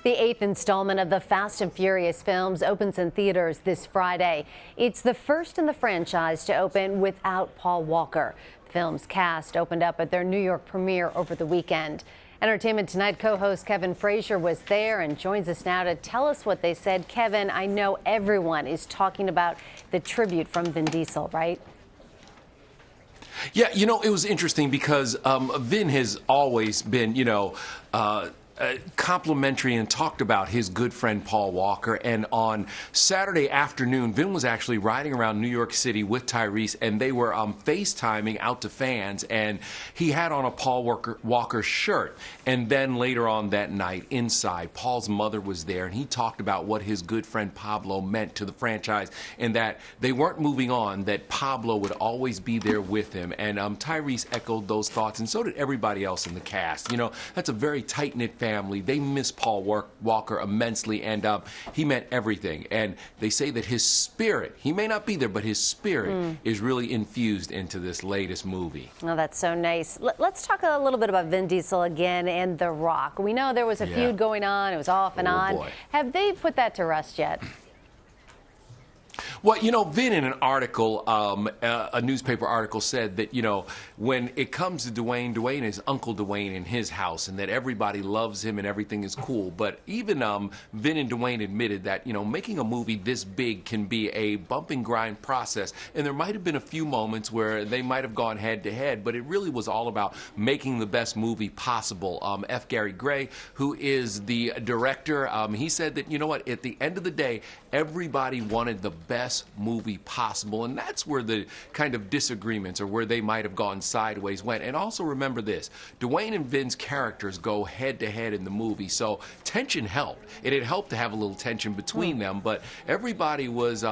The 8th installment of the Fast and Furious films opens in theaters this Friday. It's the first in the franchise to open without Paul Walker. The film's cast opened up at their New York premiere over the weekend. Entertainment Tonight co-host Kevin Frazier was there and joins us now to tell us what they said. Kevin, I know everyone is talking about the tribute from Vin Diesel, right? Yeah, it was interesting because Vin has always been, complimentary and talked about his good friend Paul Walker. And on Saturday afternoon, Vin was actually riding around New York City with Tyrese, and they were FaceTiming out to fans. And he had on a Paul Walker shirt. And then later on that night, inside, Paul's mother was there, and he talked about what his good friend Pablo meant to the franchise, and that they weren't moving on, that Pablo would always be there with him. And Tyrese echoed those thoughts, and so did everybody else in the cast. That's a very tight-knit family. They miss Paul Walker immensely, and he meant everything. And they say that his spirit, he may not be there, but his spirit is really infused into this latest movie. Oh, that's so nice. Let's talk a little bit about Vin Diesel again and The Rock. We know there was a feud going on. It was off and on. Boy. Have they put that to rest yet? Well, Vin in an article, a newspaper article said that, when it comes to Dwayne is Uncle Dwayne in his house, and that everybody loves him and everything is cool. But even Vin and Dwayne admitted that, making a movie this big can be a bump and grind process. And there might have been a few moments where they might have gone head to head, but it really was all about making the best movie possible. F. Gary Gray, who is the director, he said that, at the end of the day, everybody wanted the best movie possible, and that's where the kind of disagreements, or where they might have gone sideways, went. And also remember this, Dwayne and Vin's characters go head to head in the movie, so tension helped. It had helped to have a little tension between them, but everybody was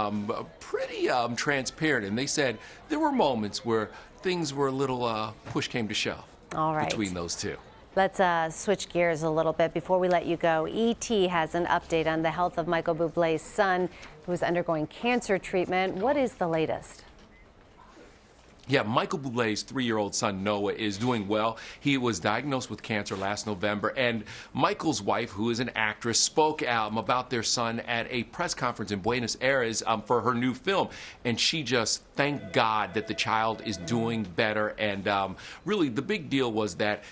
pretty transparent, and they said there were moments where things were a little push came to shove between those two. Let's switch gears a little bit before we let you go. E.T. has an update on the health of Michael Bublé's son, who is undergoing cancer treatment. What is the latest? Yeah, Michael Bublé's 3-year-old son, Noah, is doing well. He was diagnosed with cancer last November, and Michael's wife, who is an actress, spoke about their son at a press conference in Buenos Aires for her new film, and she just thanked God that the child is doing better. And really, the big deal was that,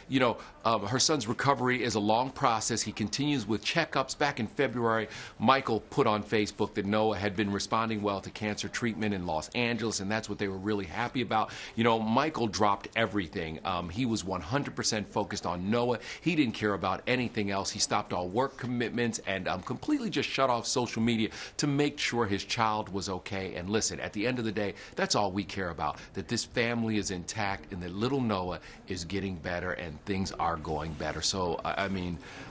her son's recovery is a long process. He continues with checkups. Back in February, Michael put on Facebook that Noah had been responding well to cancer treatment in Los Angeles, and that's what they were really happy about. Michael dropped everything. He was 100% focused on Noah. He didn't care about anything else. He stopped all work commitments and completely just shut off social media to make sure his child was okay. And listen, at the end of the day, that's all we care about, that this family is intact and that little Noah is getting better and things are going better. So,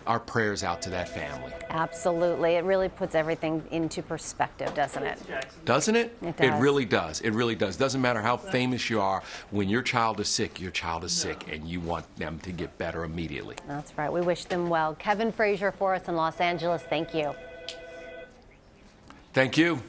our prayers out to that family. Absolutely. It really puts everything into perspective, doesn't it? Doesn't it? It does. It really does. It really does. Doesn't matter how famous you are. When your child is sick, and you want them to get better immediately. That's right. We wish them well. Kevin Frazier for us in Los Angeles. Thank you. Thank you.